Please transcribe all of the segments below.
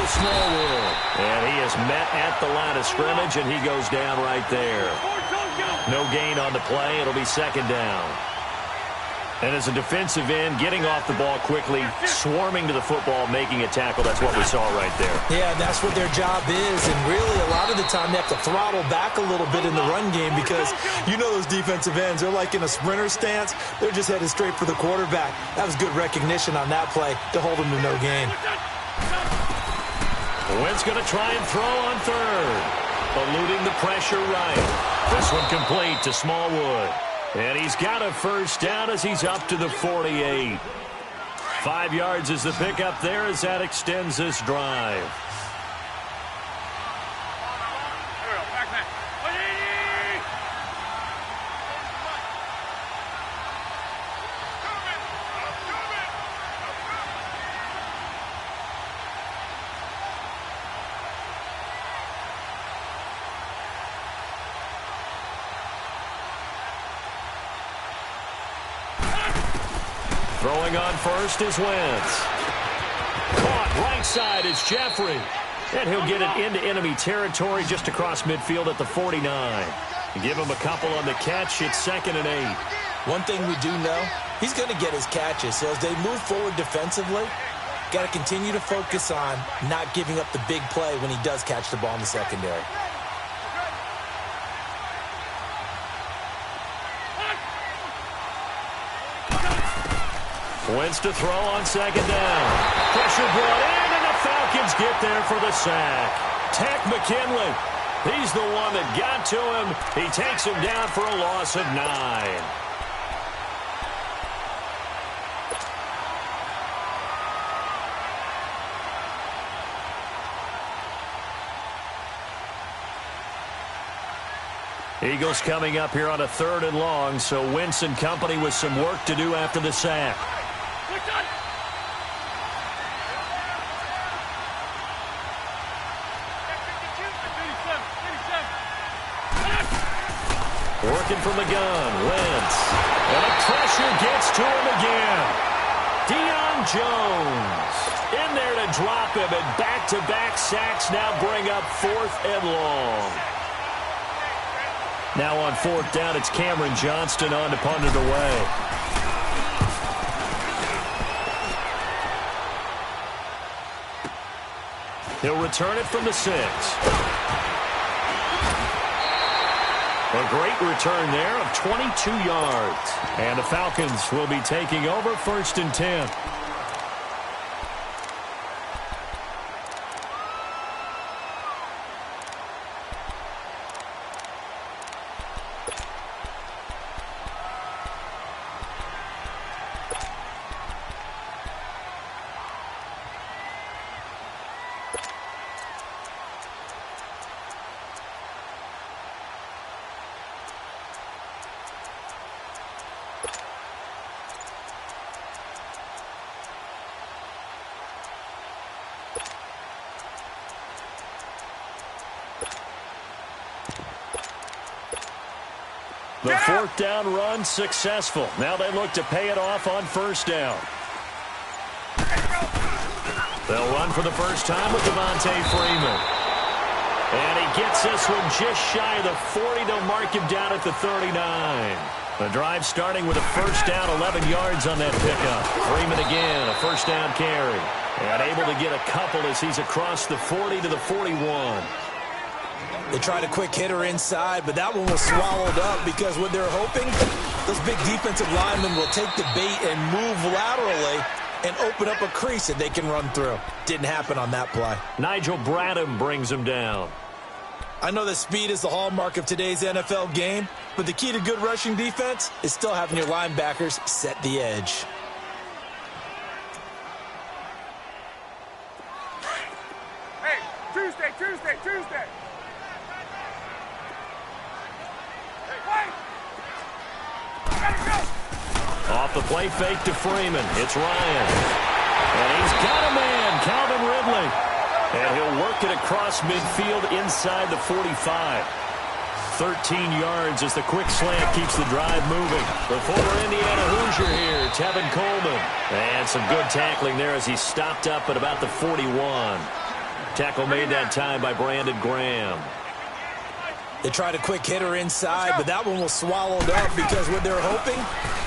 Smallwood. And he is met at the line of scrimmage, and he goes down right there. No gain on the play. It'll be second down. And as a defensive end, getting off the ball quickly, swarming to the football, making a tackle, that's what we saw right there. Yeah, that's what their job is. And really, a lot of the time, they have to throttle back a little bit in the run game because you know those defensive ends, they're like in a sprinter stance. They're just headed straight for the quarterback. That was good recognition on that play to hold them to no gain. Wentz going to try and throw on third. Eluding the pressure right. This one complete to Smallwood. And he's got a first down as he's up to the 48. 5 yards is the pickup there as that extends this drive. Throwing on first is Wentz. Caught right side is Jeffrey. And he'll get it into enemy territory just across midfield at the 49. Give him a couple on the catch. It's 2nd and 8. One thing we do know, he's going to get his catches. So as they move forward defensively, got to continue to focus on not giving up the big play when he does catch the ball in the secondary. Wentz to throw on second down. Pressure brought in, and the Falcons get there for the sack. Tech McKinley. He's the one that got to him. He takes him down for a loss of 9. Eagles coming up here on a 3rd and long, so Wentz and company with some work to do after the sack. Working from the gun, Wentz. And the pressure gets to him again. Deion Jones in there to drop him, and back-to-back sacks now bring up 4th and long. Now on 4th down, it's Cameron Johnston on to punt it away. He'll return it from the 6. A great return there of 22 yards. And the Falcons will be taking over 1st and 10. The 4th down run successful. Now they look to pay it off on 1st down. They'll run for the first time with Devontae Freeman. And he gets this one just shy of the 40. They'll mark him down at the 39. The drive starting with a first down, 11 yards on that pickup. Freeman again, a first down carry. And able to get a couple as he's across the 40 to the 41. They tried a quick hitter inside, but that one was swallowed up because what they're hoping, those big defensive linemen will take the bait and move laterally and open up a crease that they can run through. Didn't happen on that play. Nigel Bradham brings him down. I know that speed is the hallmark of today's NFL game, but the key to good rushing defense is still having your linebackers set the edge. Hey, Tuesday. Off the play fake to Freeman. It's Ryan. And he's got a man, Calvin Ridley. And he'll work it across midfield inside the 45. 13 yards as the quick slant keeps the drive moving. The former Indiana Hoosier here, Tevin Coleman. And some good tackling there as he stopped up at about the 41. Tackle made that time by Brandon Graham. They tried a quick hitter inside, but that one was swallowed up because what they're hoping,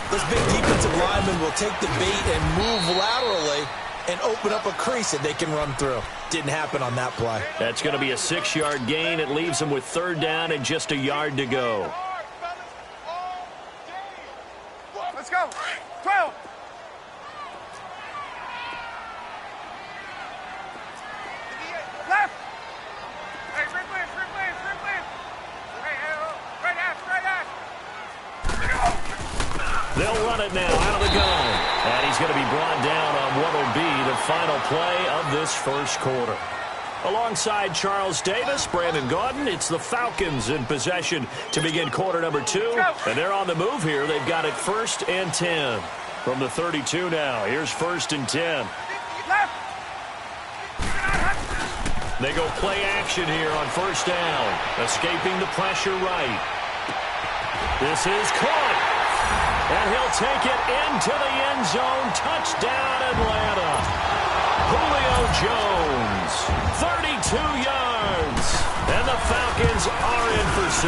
this big defensive lineman will take the bait and move laterally and open up a crease that they can run through. Didn't happen on that play. That's going to be a 6-yard gain. It leaves them with 3rd down and just a yard to go. Let's go. 12. Left. Hey, Ripley. Hey, right ass. They'll run it now out of the gun. And he's going to be brought down on what will be the final play of this first quarter. Alongside Charles Davis, Brandon Gaudin, it's the Falcons in possession to begin quarter number 2. And they're on the move here. They've got it 1st and 10 from the 32 now. Here's 1st and 10. Left. They go play action here on 1st down. Escaping the pressure right. This is caught. And he'll take it into the end zone. Touchdown, Atlanta. Julio Jones, 32 yards. And the Falcons are in for 6.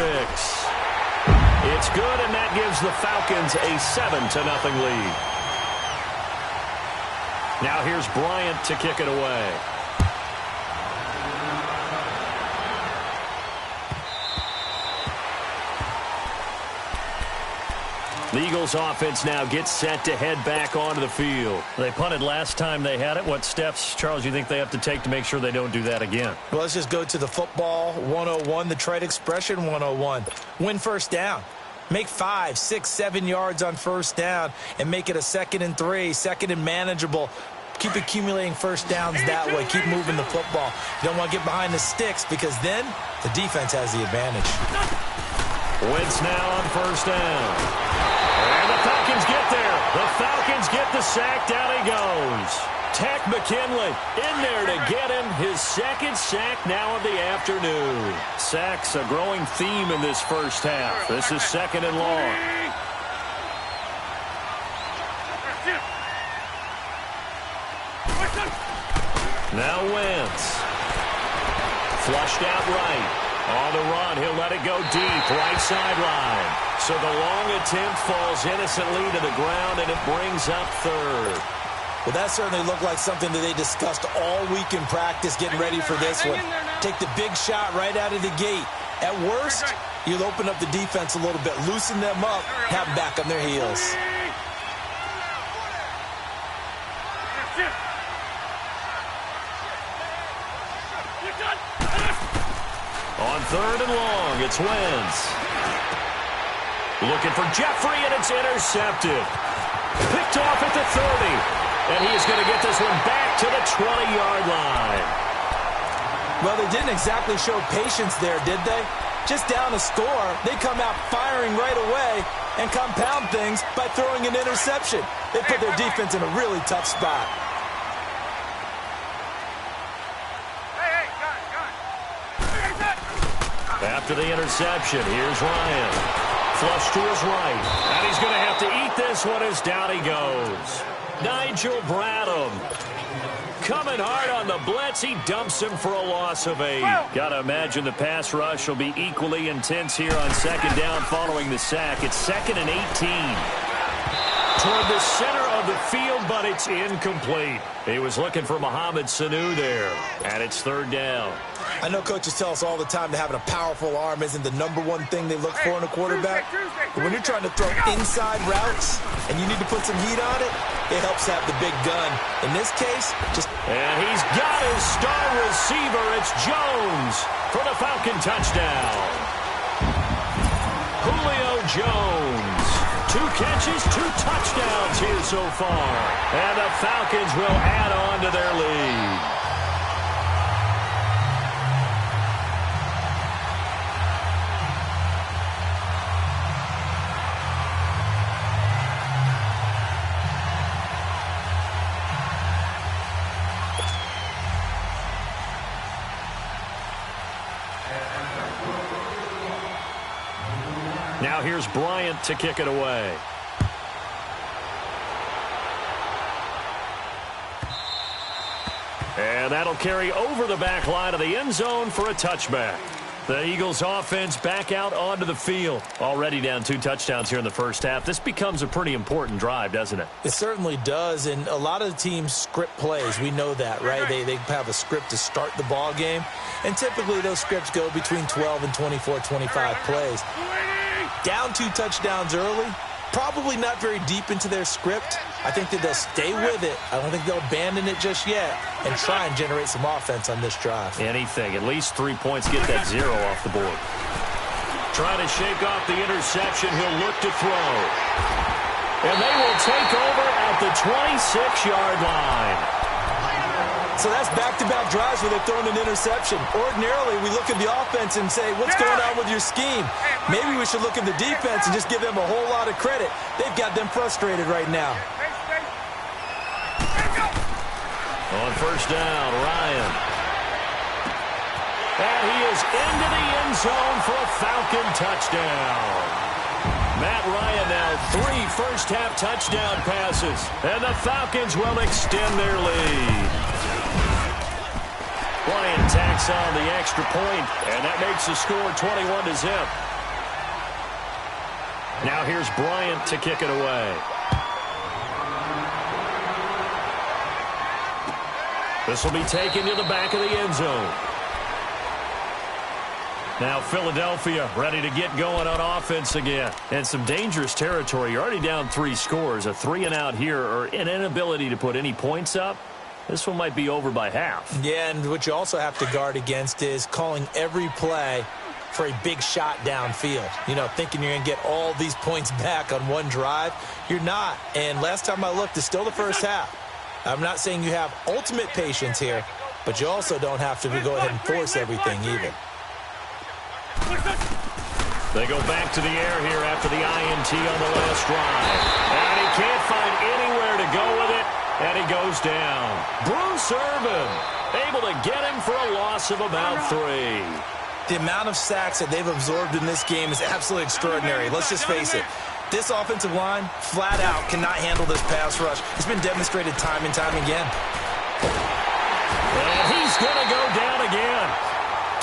It's good, and that gives the Falcons a 7-0 lead. Now here's Bryant to kick it away. The Eagles offense now gets set to head back onto the field. They punted last time they had it. What steps, Charles, you think they have to take to make sure they don't do that again? Well, let's just go to the football 101, the trade expression 101. Win 1st down. Make 5, 6, 7 yards on 1st down and make it a 2nd and 3, 2nd and manageable. Keep accumulating 1st downs that way. Keep moving the football. You don't want to get behind the sticks because then the defense has the advantage. Wentz now on 1st down. And the Falcons get there. The Falcons get the sack. Down he goes. Tech McKinley in there to get him his 2nd sack now of the afternoon. Sacks a growing theme in this first half. This is 2nd and long. Now Wentz. Flushed out right. On the run, he'll let it go deep, right sideline. So the long attempt falls innocently to the ground, and it brings up 3rd. Well, that certainly looked like something that they discussed all week in practice, getting ready for this one. Take the big shot right out of the gate. At worst, you'll open up the defense a little bit, loosen them up, have them back on their heels. On 3rd and long, it's Wentz. Looking for Jeffrey, and it's intercepted. Picked off at the 30. And he is going to get this one back to the 20-yard line. Well, they didn't exactly show patience there, did they? Just down a score, they come out firing right away and compound things by throwing an interception. They put their defense in a really tough spot. After the interception, here's Ryan. Flush to his right. And he's going to have to eat this one as down he goes. Nigel Bradham coming hard on the blitz. He dumps him for a loss of 8. Got to imagine the pass rush will be equally intense here on 2nd down following the sack. It's 2nd and 18. Toward the center of the field, but it's incomplete. He was looking for Mohamed Sanu there, and it's 3rd down. I know coaches tell us all the time that having a powerful arm isn't the #1 thing they look for in a quarterback. But when you're trying to throw inside routes and you need to put some heat on it, it helps have the big gun. In this case, just... And he's got his star receiver. It's Jones for the Falcon touchdown. Julio Jones. 2 catches, 2 touchdowns here so far. And the Falcons will add on to their lead. Now here's Bryant to kick it away. And And that'll carry over the back line of the end zone for a touchback. The Eagles offense back out onto the field. Already down 2 touchdowns here in the first half. This becomes a pretty important drive, doesn't it? It certainly does, and a lot of the teams script plays. We know that, right? They have a script to start the ball game, and typically those scripts go between 12 and 24, 25 plays. Down 2 touchdowns early, probably not very deep into their script. I think that they'll stay with it. I don't think they'll abandon it just yet and try and generate some offense on this drive. Anything. At least 3 points. Get that 0 off the board. Trying to shake off the interception. He'll look to throw. And they will take over at the 26-yard line. So that's back-to-back drives where they're throwing an interception. Ordinarily, we look at the offense and say, what's going on with your scheme? Maybe we should look at the defense and just give them a whole lot of credit. They've got them frustrated right now. On first down, Ryan. And he is into the end zone for a Falcon touchdown. Matt Ryan now 3 first-half touchdown passes. And the Falcons will extend their lead. Ryan tacks on the extra point, and that makes the score 21-0. Now here's Bryant to kick it away. This will be taken to the back of the end zone. Now Philadelphia ready to get going on offense again. And some dangerous territory. You're already down 3 scores. A 3-and-out here, or an inability to put any points up. This one might be over by half. Yeah, and what you also have to guard against is calling every play for a big shot downfield. You know, thinking you're going to get all these points back on one drive. You're not. And last time I looked, it's still the first half. I'm not saying you have ultimate patience here, but you also don't have to go ahead and force everything either. They go back to the air here after the INT on the last drive. And he can't find anywhere to go with it, and he goes down. Bruce Irvin able to get him for a loss of about 3. The amount of sacks that they've absorbed in this game is absolutely extraordinary. Let's just face it. This offensive line, flat out, cannot handle this pass rush. It's been demonstrated time and time again. And he's going to go down again.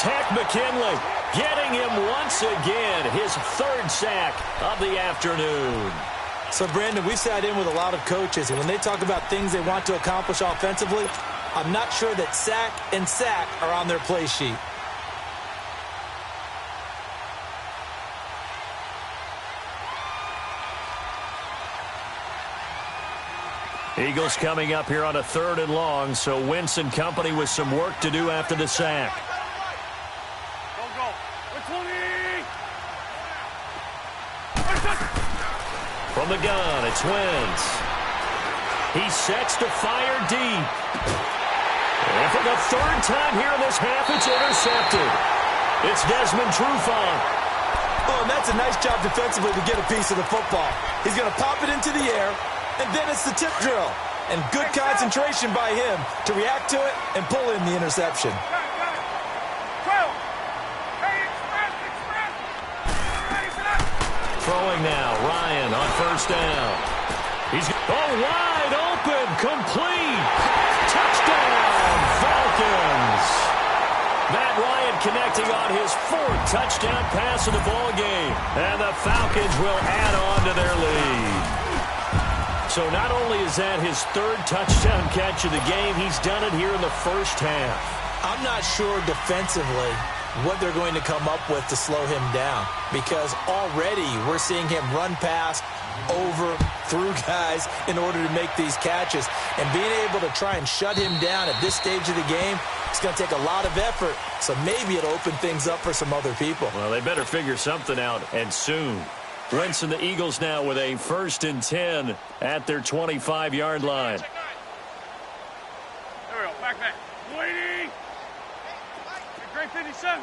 Tech McKinley getting him once again, his 3rd sack of the afternoon. So, Brandon, we've sat in with a lot of coaches, and when they talk about things they want to accomplish offensively, I'm not sure that sack and sack are on their play sheet. Eagles coming up here on a 3rd and long, so Wentz and company with some work to do after the sack. From the gun, it's Wentz. He sets to fire deep. And for the 3rd time here in this half, it's intercepted. It's Desmond Trufant. Oh, and that's a nice job defensively to get a piece of the football. He's going to pop it into the air, and then it's the tip drill. And good concentration by him to react to it and pull in the interception. Throwing now, Ryan on first down. He's wide open, complete. Touchdown, Falcons. Matt Ryan connecting on his 4th touchdown pass of the ball game. And the Falcons will add on to their lead. So not only is that his 3rd touchdown catch of the game, he's done it here in the first half. I'm not sure defensively what they're going to come up with to slow him down, because already we're seeing him run past, over, through guys in order to make these catches. And being able to try and shut him down at this stage of the game, it's going to take a lot of effort. So maybe it'll open things up for some other people. Well, they better figure something out, and soon. Wentz and the Eagles now with a 1st and 10 at their 25-yard line. There we go. Back. Waiting. Great 57.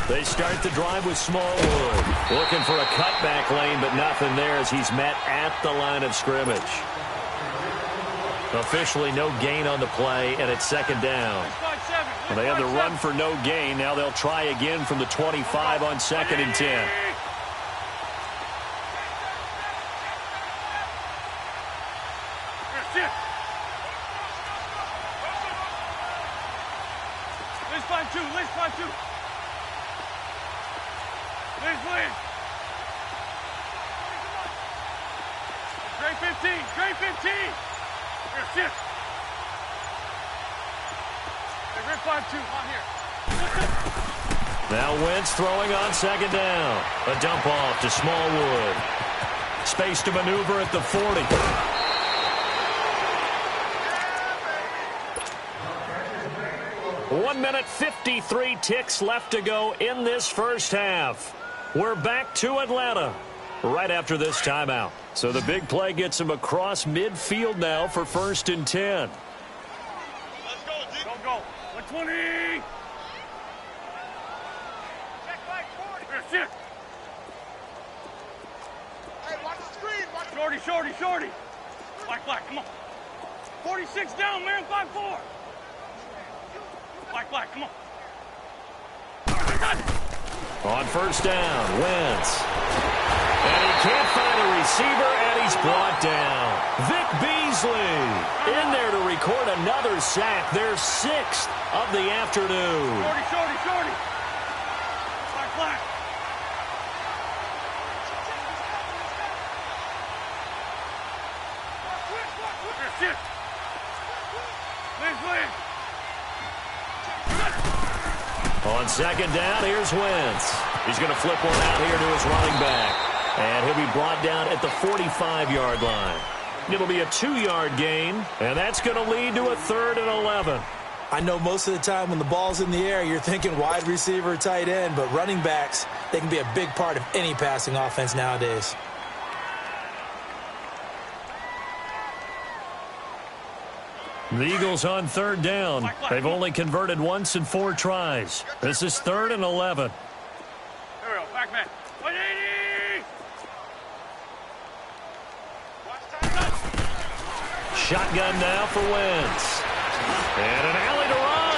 They start the drive with Smallwood. Looking for a cutback lane, but nothing there as he's met at the line of scrimmage. Officially no gain on the play, and it's 2nd down. Well, they had the run for no gain. Now they'll try again from the 25 on 2nd and 10. shit. Let's find two. Let's find two. Let's. Great 15. Great 15. Here, shit. Hey, Rip 5-2. On here. Now Wentz throwing on second down. A dump off to Smallwood. Space to maneuver at the 40. 1 minute 53 ticks left to go in this first half. We're back to Atlanta right after this timeout. So the big play gets him across midfield now for 1st and 10. Let's go, G. Go. 120. Check right 40. Here, shit. Hey, watch the screen. Shorty. Black, come on. 46 down, man. 5-4. Black, come on. On 1st down, Wentz. And he can't find a receiver, and he's brought down. Vic Beasley in there to record another sack, their 6th of the afternoon. Shorty. Black. Shit. Liz. On 2nd down, here's Wentz. He's going to flip one out here to his running back. And he'll be brought down at the 45-yard line. It'll be a 2-yard gain, and that's going to lead to a 3rd and 11. I know most of the time when the ball's in the air, you're thinking wide receiver, tight end, but running backs, they can be a big part of any passing offense nowadays. The Eagles on 3rd down. They've only converted once in 4 tries. This is 3rd and 11. Here we go. Back man. 180. Shotgun now for Wentz. And an alley to run.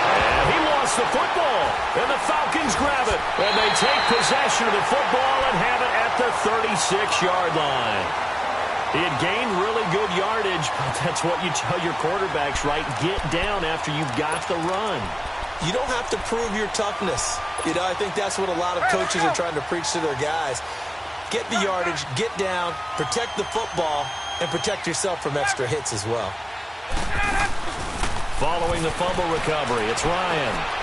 And he lost the football. And the Falcons grab it. And they take possession of the football and have it at the 36-yard line. He had gained really good yardage, but that's what you tell your quarterbacks, right? Get down after you've got the run. You don't have to prove your toughness. You know, I think that's what a lot of coaches are trying to preach to their guys. Get the yardage, get down, protect the football, and protect yourself from extra hits as well. Following the fumble recovery, it's Ryan.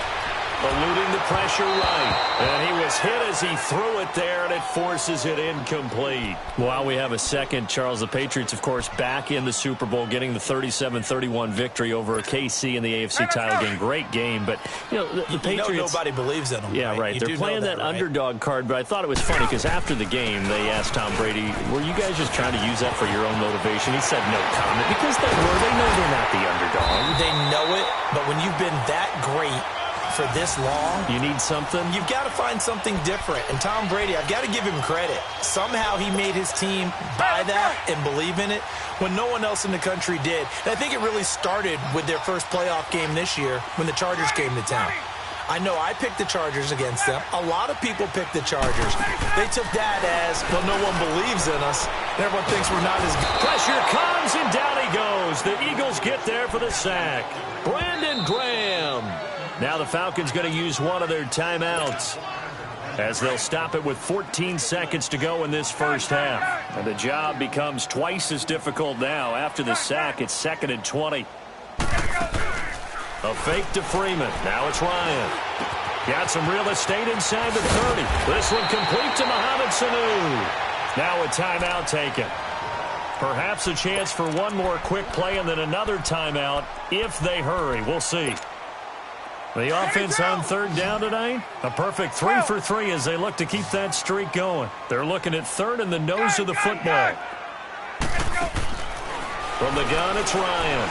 Eluding the pressure right. And he was hit as he threw it there, and it forces it incomplete. While we have a second, Charles, the Patriots, of course, back in the Super Bowl, getting the 37-31 victory over KC in the AFC title game. Great game, but, you know, the Patriots... You know nobody believes in them. Yeah, right. They're playing that underdog card, but I thought it was funny because after the game, they asked Tom Brady, were you guys just trying to use that for your own motivation? He said no comment because they were. They know they're not the underdog. They know it, but when you've been that great for this long, you need something. You've got to find something different. And Tom Brady, I've got to give him credit. Somehow he made his team buy that and believe in it when no one else in the country did. And I think it really started with their first playoff game this year when the Chargers came to town. I know I picked the Chargers against them. A lot of people picked the Chargers. They took that as, well, no one believes in us. And everyone thinks we're not as good. Pressure comes, and down he goes. The Eagles get there for the sack. Brandon Graham. Now the Falcons going to use one of their timeouts as they'll stop it with 14 seconds to go in this first half. And the job becomes twice as difficult now. After the sack, it's 2nd and 20. A fake to Freeman. Now it's Ryan. Got some real estate inside the 30. This one complete to Mohamed Sanu. Now a timeout taken. Perhaps a chance for one more quick play and then another timeout if they hurry. We'll see. The offense on 3rd down tonight, a perfect 3 for 3 as they look to keep that streak going. They're looking at 3rd and the nose of the football. From the gun, it's Ryan.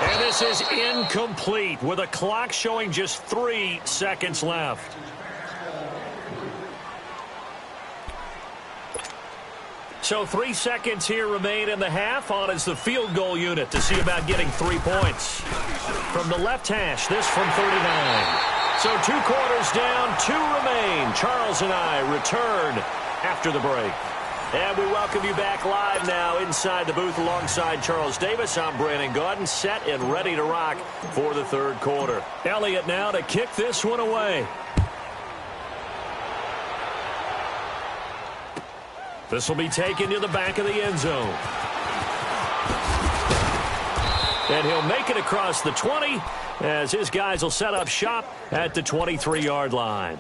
And this is incomplete with a clock showing just 3 seconds left. So 3 seconds here remain in the half. On is the field goal unit to see about getting 3 points. From the left hash, this from 39. So 2 quarters down, 2 remain. Charles and I return after the break. And we welcome you back live now inside the booth alongside Charles Davis. I'm Brandon Gaudin, set and ready to rock for the third quarter. Elliott now to kick this one away. This will be taken to the back of the end zone. And he'll make it across the 20 as his guys will set up shop at the 23-yard line.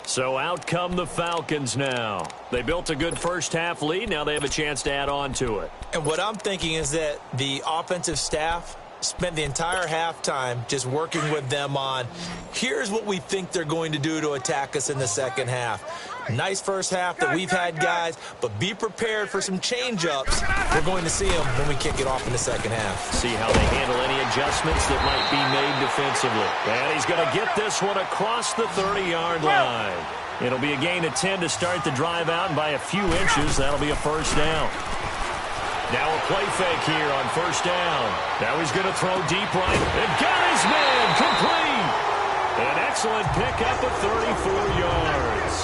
So out come the Falcons now. They built a good first-half lead. Now they have a chance to add on to it. And what I'm thinking is that the offensive staff spent the entire halftime just working with them on, here's what we think they're going to do to attack us in the second half. Nice first half that we've had, guys, but be prepared for some change-ups. We're going to see them when we kick it off in the second half. See how they handle any adjustments that might be made defensively. And he's going to get this one across the 30-yard line. It'll be a gain of 10 to start the drive out, and by a few inches, that'll be a first down. Now a play fake here on first down. Now he's going to throw deep right. And got his man complete. An excellent pickup of 34 yards.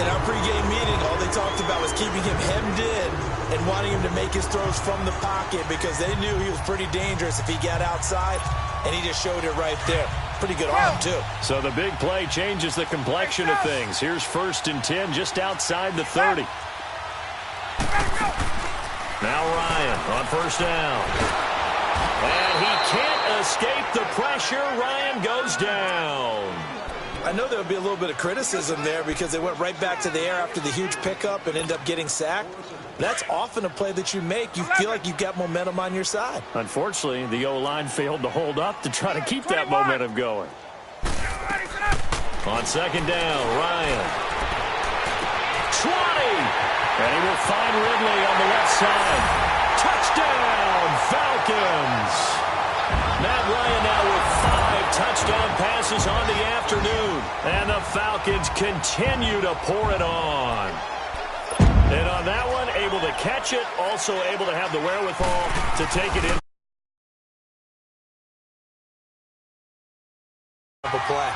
In our pregame meeting, all they talked about was keeping him hemmed in and wanting him to make his throws from the pocket because they knew he was pretty dangerous if he got outside, and he just showed it right there. Pretty good arm, too. So the big play changes the complexion of things. Here's 1st and 10 just outside the 30. Now Ryan on first down. And he can't escape the pressure. Ryan goes down. I know there'll be a little bit of criticism there because they went right back to the air after the huge pickup and end up getting sacked. That's often a play that you make. You feel like you've got momentum on your side. Unfortunately, the O-line failed to hold up to try to keep that momentum going. On second down, Ryan. 20! And he will find Ridley on the left side. Touchdown, Falcons! Matt Ryan now with 5 touchdown passes on the afternoon. And the Falcons continue to pour it on. And on that one, able to catch it, also able to have the wherewithal to take it in. Play.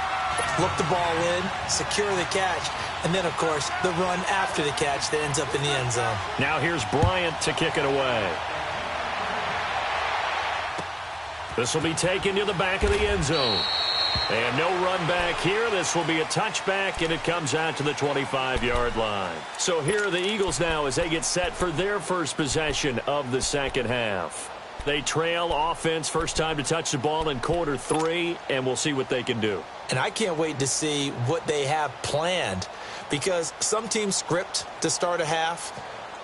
Look the ball in, secure the catch, and then, of course, the run after the catch that ends up in the end zone. Now here's Bryant to kick it away. This will be taken to the back of the end zone. And no run back here. This will be a touchback, and it comes out to the 25-yard line. So here are the Eagles now as they get set for their first possession of the second half. They trail offense, first time to touch the ball in quarter 3, and we'll see what they can do. And I can't wait to see what they have planned because some teams script to start a half.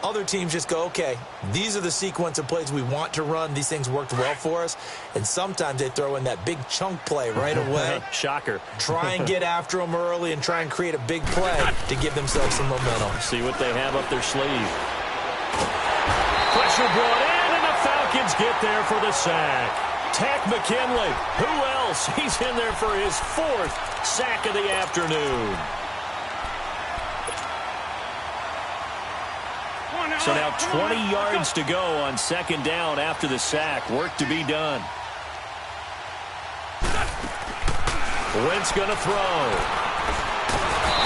Other teams just go, okay, these are the sequence of plays we want to run. These things worked well for us. And sometimes they throw in that big chunk play right away. Shocker. Try and get after them early and try and create a big play to give themselves some momentum. See what they have up their sleeve. Pressure brought in. Falcons get there for the sack. Tack McKinley. Who else? He's in there for his 4th sack of the afternoon. So now 20 yards to go on second down after the sack. Work to be done. Wentz going to throw.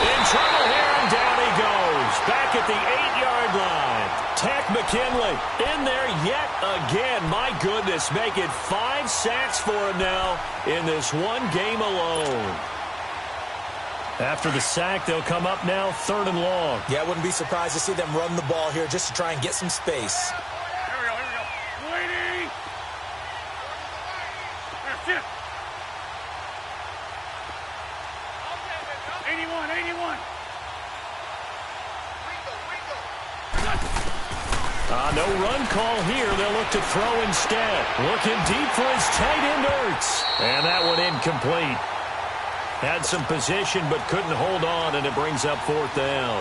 In trouble here, and down he goes. Back at the 8-yard line. Tack McKinley in there yet again. My goodness, make it 5 sacks for him now in this one game alone. After the sack, they'll come up now 3rd and long. Yeah, I wouldn't be surprised to see them run the ball here just to try and get some space. Here we go, here we go. Waiting. That's it. 81, 81. No run call here. They'll look to throw instead. Looking deep for his tight end, Ertz. And that one incomplete. Had some position but couldn't hold on, and it brings up 4th down.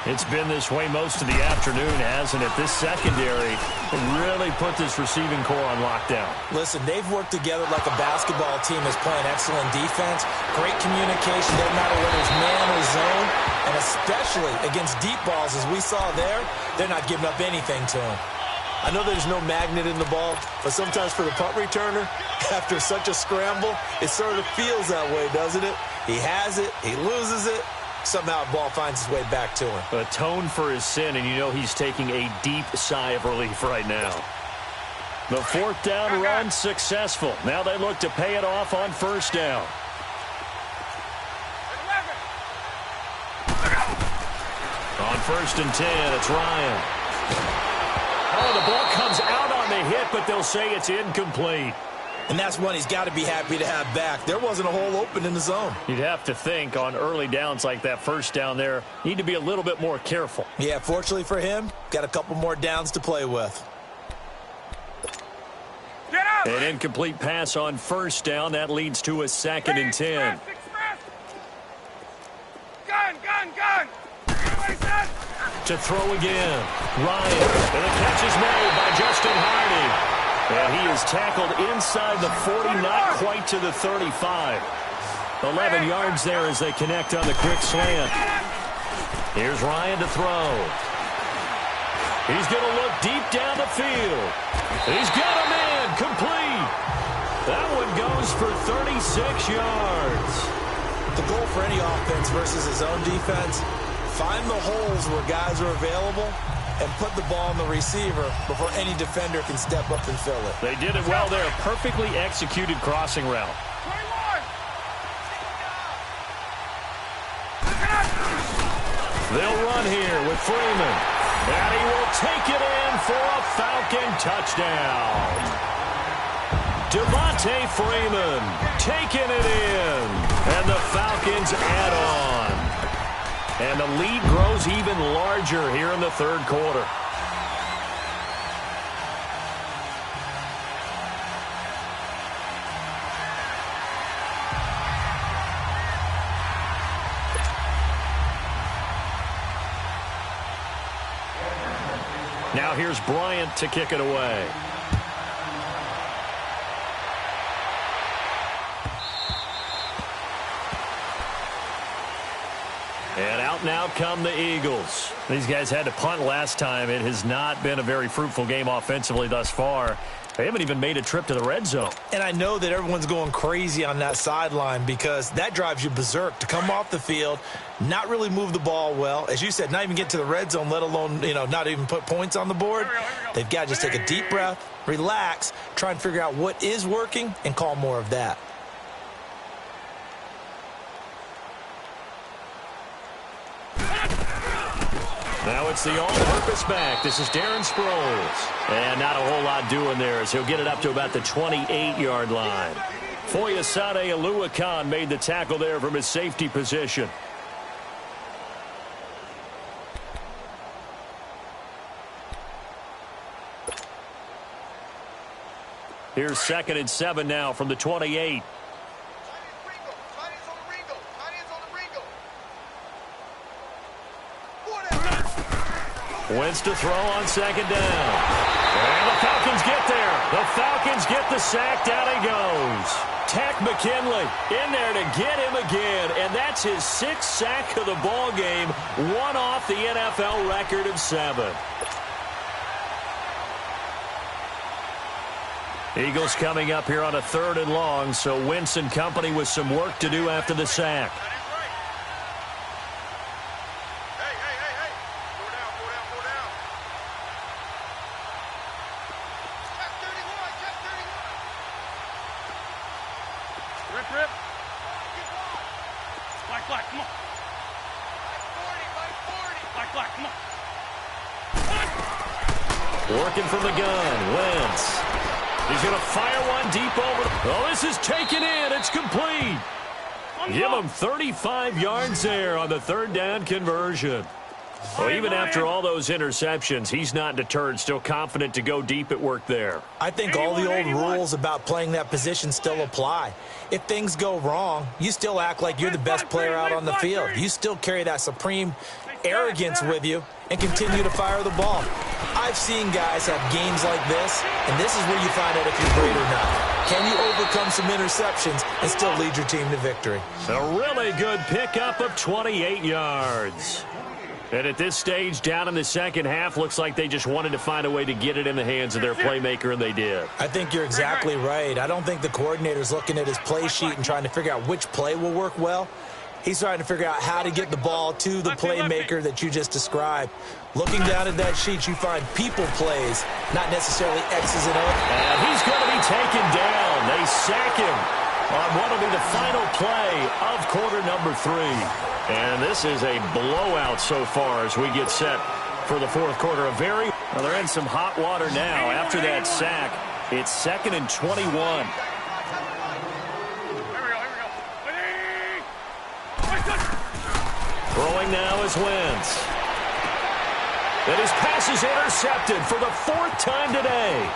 It's been this way most of the afternoon, hasn't it? This secondary really put this receiving core on lockdown. Listen, they've worked together like a basketball team is playing excellent defense. Great communication, doesn't matter whether it's man or zone. And especially against deep balls, as we saw there, they're not giving up anything to them. I know there's no magnet in the ball, but sometimes for the punt returner, after such a scramble, it sort of feels that way, doesn't it? He has it, he loses it, somehow the ball finds its way back to him. Atone for his sin, and you know he's taking a deep sigh of relief right now. The fourth down run successful. Now they look to pay it off on first down. On 1st and 10, it's Ryan. Oh, the ball comes out on the hit, but they'll say it's incomplete. And that's one he's got to be happy to have back. There wasn't a hole open in the zone. You'd have to think on early downs like that first down there, need to be a little bit more careful. Yeah, fortunately for him, got a couple more downs to play with. An incomplete pass on first down. That leads to a 2nd and 10. Gun! To throw again. Ryan. And the catch is made by Justin Harding. And he is tackled inside the 40, not quite to the 35. 11 yards there as they connect on the quick slant. Here's Ryan to throw. He's going to look deep down the field. He's got him in. Complete. That one goes for 36 yards. The goal for any offense versus his own defense, find the holes where guys are available and put the ball on the receiver before any defender can step up and fill it. They did it well there. Perfectly executed crossing route. 21. They'll run here with Freeman. And he will take it in for a Falcon touchdown. Devontae Freeman taking it in. And the Falcons add on. And the lead grows even larger here in the third quarter. Now here's Bryant to kick it away. And out now come the Eagles. These guys had to punt last time. It has not been a very fruitful game offensively thus far. They haven't even made a trip to the red zone. And I know that everyone's going crazy on that sideline because that drives you berserk to come off the field, not really move the ball well. As you said, not even get to the red zone, let alone, not even put points on the board. They've got to just take a deep breath, relax, try and figure out what is working and call more of that. Now it's the all-purpose back. This is Darren Sproles. And not a whole lot doing there as he'll get it up to about the 28-yard line. Foyesade Oluwakan made the tackle there from his safety position. Here's 2nd and 7 now from the 28. Wentz to throw on 2nd down. And the Falcons get there. The Falcons get the sack. Down he goes. Takk McKinley in there to get him again. And that's his 6th sack of the ball game. One off the NFL record of 7. Eagles coming up here on a 3rd and long. So Wentz and company with some work to do after the sack. Working from the gun, Wentz. He's going to fire one deep over. Oh, this is taken in. It's complete. Give him 35 yards there on the 3rd down conversion. Well, even after all those interceptions, he's not deterred, still confident to go deep at work there. I think all the old rules about playing that position still apply. If things go wrong, you still act like you're the best player out on the field. You still carry that supreme arrogance with you and continue to fire the ball. I've seen guys have games like this, and this is where you find out if you're great or not. Can you overcome some interceptions and still lead your team to victory? A really good pickup of 28 yards. And at this stage, down in the second half, looks like they just wanted to find a way to get it in the hands of their playmaker, and they did. I think you're exactly right. I don't think the coordinator's looking at his play sheet and trying to figure out which play will work well. He's trying to figure out how to get the ball to the playmaker that you just described. Looking down at that sheet, you find people plays, not necessarily X's and O's. And he's going to be taken down. They sack him on what will be the final play of quarter number 3. And this is a blowout so far as we get set for the fourth quarter. Well, they're in some hot water now after that sack. It's 2nd and 21. Throwing now is Wentz. And his pass is intercepted for the 4th time today.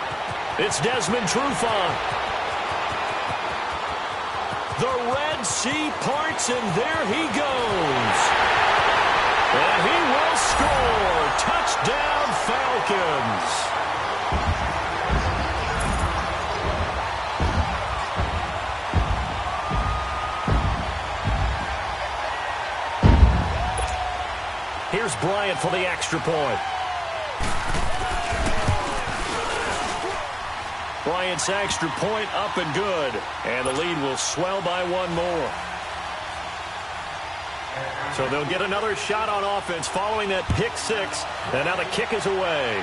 It's Desmond Trufant. The Red Sea parts, and there he goes. And he will score. Touchdown, Falcons. Here's Bryant for the extra point. Bryant's extra point up and good. And the lead will swell by 1 more. So they'll get another shot on offense following that pick 6. And now the kick is away.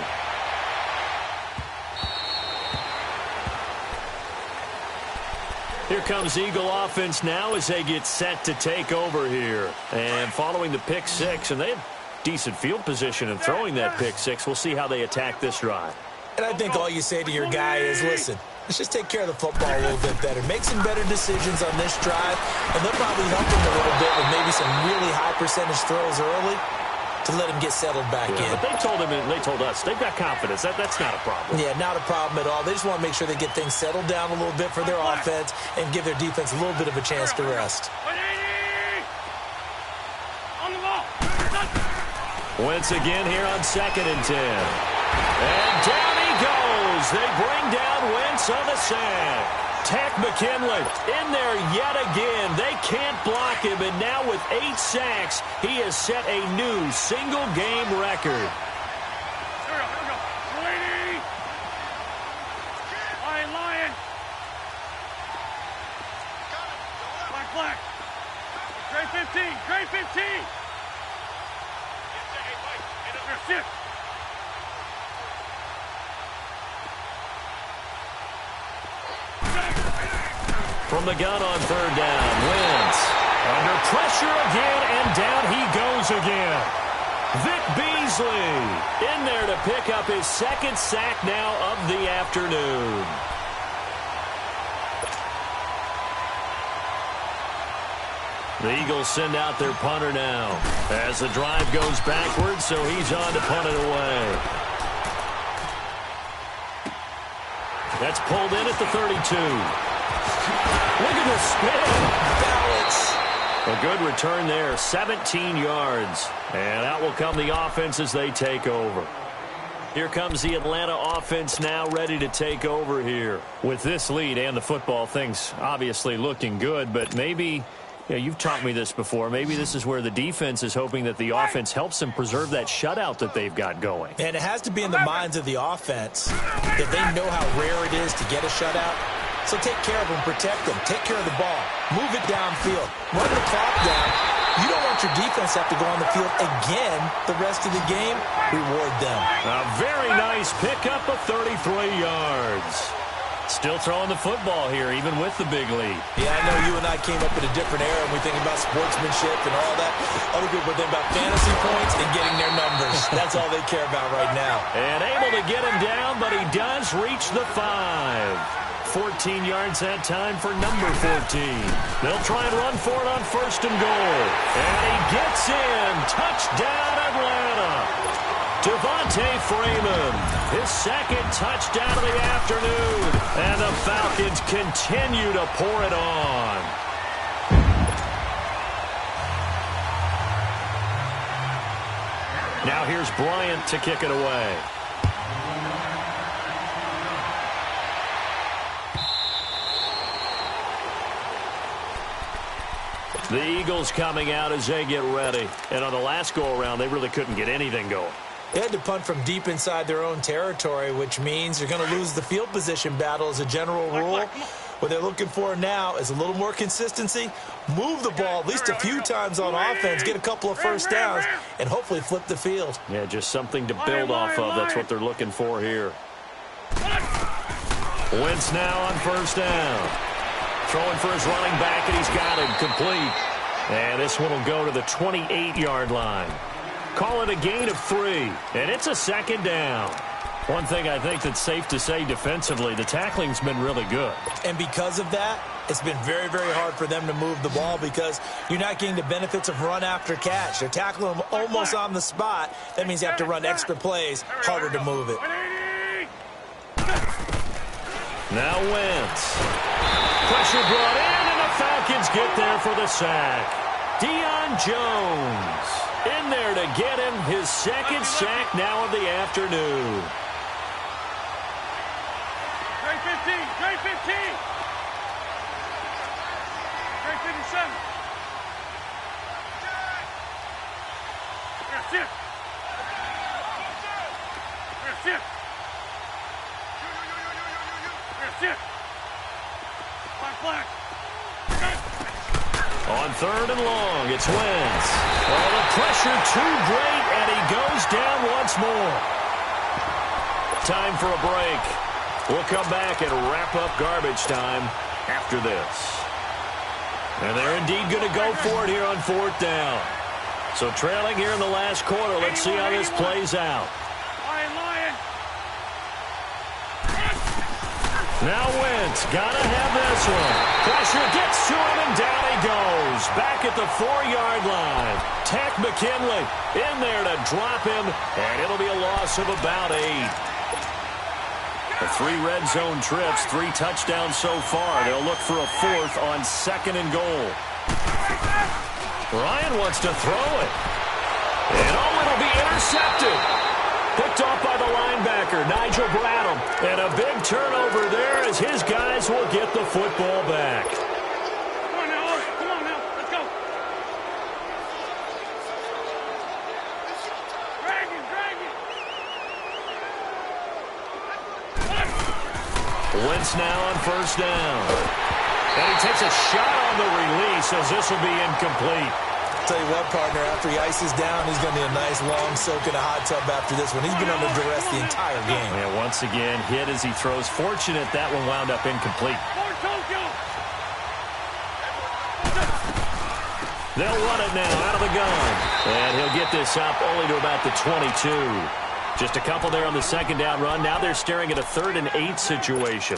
Here comes Eagle offense now as they get set to take over here. And following the pick 6, and they have decent field position in throwing that pick 6. We'll see how they attack this drive. And I think all you say to your guy is, listen, let's just take care of the football a little bit better. Make some better decisions on this drive, and they'll probably help him a little bit with maybe some really high percentage throws early to let him get settled back in. But they told him, and they told us, they've got confidence. That's not a problem. Yeah, not a problem at all. They just want to make sure they get things settled down a little bit for their offense and give their defense a little bit of a chance to rest. Wentz again here on 2nd and 10. And down he goes. They bring down Wentz on the sack. Tack McKinley in there yet again. They can't block him, and now with 8 sacks, he has set a new single-game record. Here we go. Lady. Lion. Black. Gray 15. Shift. From the gun on 3rd down, Wentz under pressure again, and down he goes again. Vic Beasley in there to pick up his 2nd sack now of the afternoon. The Eagles send out their punter now as the drive goes backwards, so he's on to punt it away. That's pulled in at the 32. Look at the spin. Balance. A good return there, 17 yards. And out will come the offense as they take over. Here comes the Atlanta offense now ready to take over here. With this lead and the football, things obviously looking good, but maybe... Yeah, you've taught me this before. Maybe this is where the defense is hoping that the offense helps them preserve that shutout that they've got going. And it has to be in the minds of the offense that they know how rare it is to get a shutout. So take care of them, protect them, take care of the ball, move it downfield, run the clock down. You don't want your defense to have to go on the field again the rest of the game. Reward them. A very nice pickup of 33 yards. Still throwing the football here, even with the big lead. Yeah, I know you and I came up in a different era, and we think about sportsmanship and all that. Other people think about fantasy points and getting their numbers. That's all they care about right now. And able to get him down, but he does reach the 5. 14 yards that time for number 14. They'll try and run for it on 1st and goal. And he gets in. Touchdown, Atlanta. Devontae Freeman, his 2nd touchdown of the afternoon. And the Falcons continue to pour it on. Now here's Bryant to kick it away. The Eagles coming out as they get ready. And on the last go-around, they really couldn't get anything going. They had to punt from deep inside their own territory, which means you're going to lose the field position battle as a general rule. What they're looking for now is a little more consistency, move the ball at least a few times on offense, get a couple of first downs, and hopefully flip the field. Yeah, just something to build off of. That's what they're looking for here. Wentz now on first down. Throwing for his running back, and he's got it complete. And this one will go to the 28-yard line. Call it a gain of 3, and it's a second down. One thing I think that's safe to say defensively, the tackling's been really good. And because of that, it's been very, very hard for them to move the ball because you're not getting the benefits of run after catch. They're tackling them almost on the spot. That means you have to run extra plays, harder to move it. Now Wentz. Pressure brought in, and the Falcons get there for the sack. Deion Jones in there to get him his second sack now of the afternoon. Trey 15, Trey 15. Trey 57. That's it. That's it. That's it. Black. On third and long, it's Wentz. Oh, the pressure too great, and he goes down once more. Time for a break. We'll come back and wrap up garbage time after this. And they're indeed going to go for it here on fourth down. So trailing here in the last quarter, let's see how this plays out. Lion. Now Wentz, gotta have this one. Pressure gets to him, and down he goes. Back at the 4-yard line. Tack McKinley in there to drop him, and it'll be a loss of about 8. The 3 red zone trips, 3 touchdowns so far. They'll look for a 4th on 2nd and goal. Ryan wants to throw it. And it'll be intercepted. Picked off by the linebacker, Nigel Bradham. And a big turnover there as his guys will get the football back. Come on now, come on now. Let's go. Drag it. Wentz now on first down. And he takes a shot on the release as this will be incomplete. Tell you what, partner, after he ices down, he's going to need a nice long soak in a hot tub after this one. He's been under duress the entire game. And once again, hit as he throws. Fortunate that one wound up incomplete. They'll run it now out of the gun. And he'll get this up only to about the 22. Just a couple there on the second down run. Now they're staring at a 3rd and 8 situation.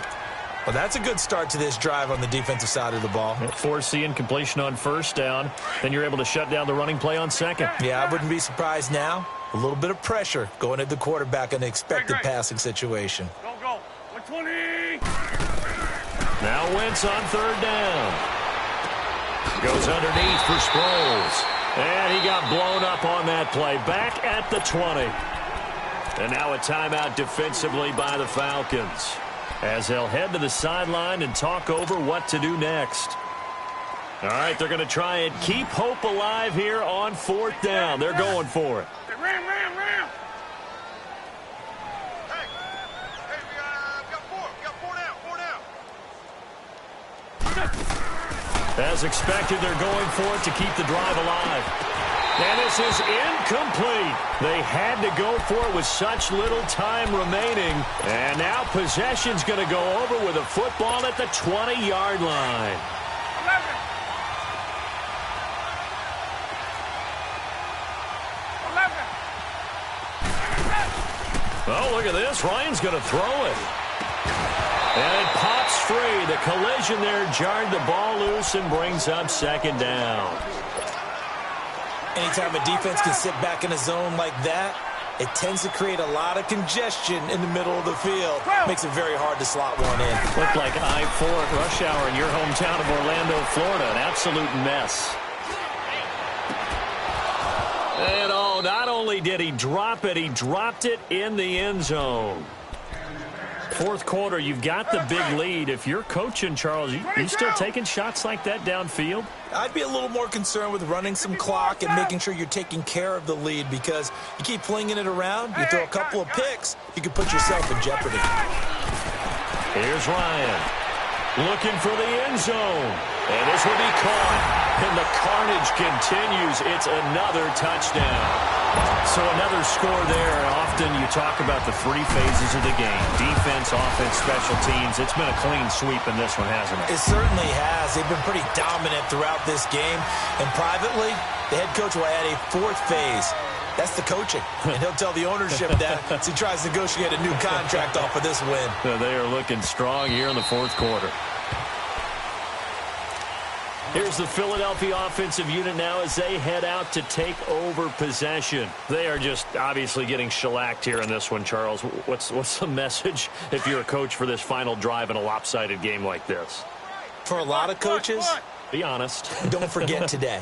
Well, that's a good start to this drive on the defensive side of the ball. Force incompletion on first down. Then you're able to shut down the running play on second. Yeah, I wouldn't be surprised now. A little bit of pressure going at the quarterback in an expected passing situation. Go. 120. Now Wentz on third down. Goes underneath for Sproles. And he got blown up on that play. Back at the 20. And now a timeout defensively by the Falcons, as they'll head to the sideline and talk over what to do next. All right, they're going to try and keep hope alive here on fourth down. They're going for it. Ram. Hey, we got 4 down. As expected, they're going for it to keep the drive alive. And this is incomplete. They had to go for it with such little time remaining. And now possession's going to go over with a football at the 20-yard line. 11. Oh, look at this. Ryan's going to throw it. And it pops free. The collision there jarred the ball loose and brings up second down. Anytime a defense can sit back in a zone like that, it tends to create a lot of congestion in the middle of the field. Makes it very hard to slot one in. Looked like I-4 at rush hour in your hometown of Orlando, Florida. An absolute mess. And not only did he drop it, he dropped it in the end zone. Fourth quarter, you've got the big lead. If you're coaching, Charles, you still taking shots like that downfield? I'd be a little more concerned with running some clock and making sure you're taking care of the lead, because you keep flinging it around, you throw a couple of picks, you could put yourself in jeopardy. Here's Ryan. Looking for the end zone. And this will be caught. And the carnage continues. It's another touchdown. So another score there. Often you talk about the three phases of the game. Defense, offense, special teams. It's been a clean sweep in this one, hasn't it? It certainly has. They've been pretty dominant throughout this game. And privately, the head coach will add a fourth phase. That's the coaching. And he'll tell the ownership that as he tries to negotiate a new contract off of this win. They are looking strong here in the fourth quarter. Here's the Philadelphia offensive unit now as they head out to take over possession. They are just obviously getting shellacked here in this one, Charles. What's the message if you're a coach for this final drive in a lopsided game like this? For a lot of coaches, be honest. Don't forget today.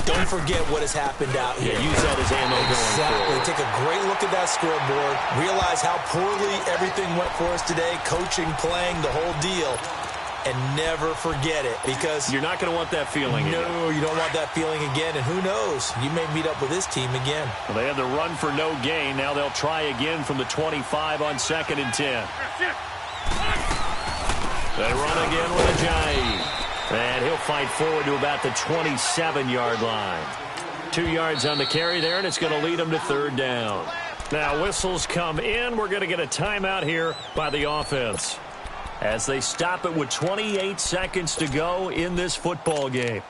Don't forget what has happened out here. Yeah, use that as ammo going forward. Take a great look at that scoreboard. Realize how poorly everything went for us today. Coaching, playing, the whole deal. And never forget it, because you're not going to want that feeling again. No, you don't want that feeling again. And who knows? You may meet up with this team again. Well, they had the run for no gain. Now they'll try again from the 25 on 2nd and 10. They run again with Ajayi. And he'll fight forward to about the 27-yard line. 2 yards on the carry there, and it's going to lead them to 3rd down. Now whistles come in. We're going to get a timeout here by the offense as they stop it with 28 seconds to go in this football game.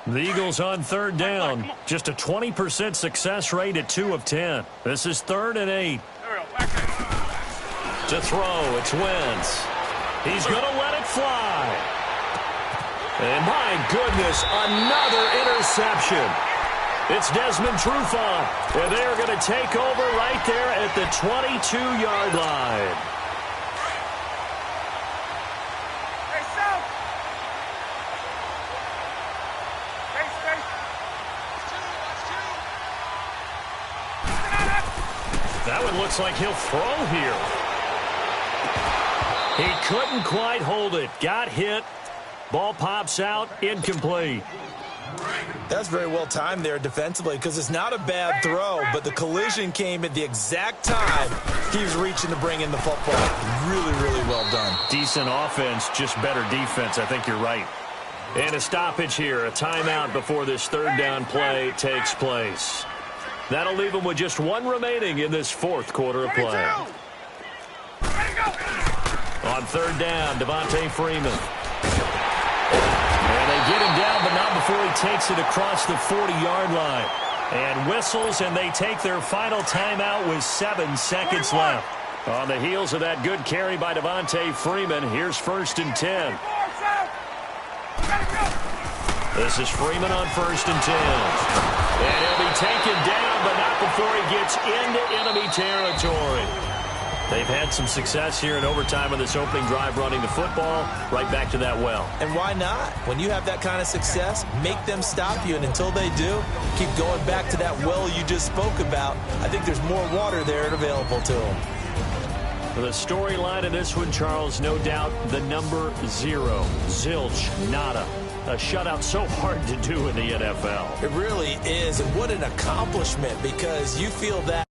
The Eagles on 3rd down. Just a 20% success rate at 2 of 10. This is 3rd and 8. To throw, it's Wentz. He's going to let it fly. And my goodness, another interception. It's Desmond Trufant. And they're going to take over right there at the 22-yard line. Hey, South. Hey, That one looks like he'll throw here. He couldn't quite hold it. Got hit. Ball pops out. Incomplete. That's very well timed there defensively, because it's not a bad throw, but the collision came at the exact time he was reaching to bring in the football. Really, really well done. Decent offense, just better defense. I think you're right. And a stoppage here. A timeout before this 3rd down play takes place. That'll leave them with just 1 remaining in this 4th quarter of play. On 3rd down, Devontae Freeman. And they get him down, but not before he takes it across the 40-yard line. And whistles, and they take their final timeout with 7 seconds left. On the heels of that good carry by Devontae Freeman, here's 1st and 10. This is Freeman on 1st and 10. And he'll be taken down, but not before he gets into enemy territory. They've had some success here in overtime on this opening drive running the football. Right back to that well. And why not? When you have that kind of success, make them stop you. And until they do, keep going back to that well you just spoke about. I think there's more water there available to them. The storyline of this one, Charles, no doubt the number 0. Zilch, nada. A shutout so hard to do in the NFL. It really is. And what an accomplishment, because you feel that.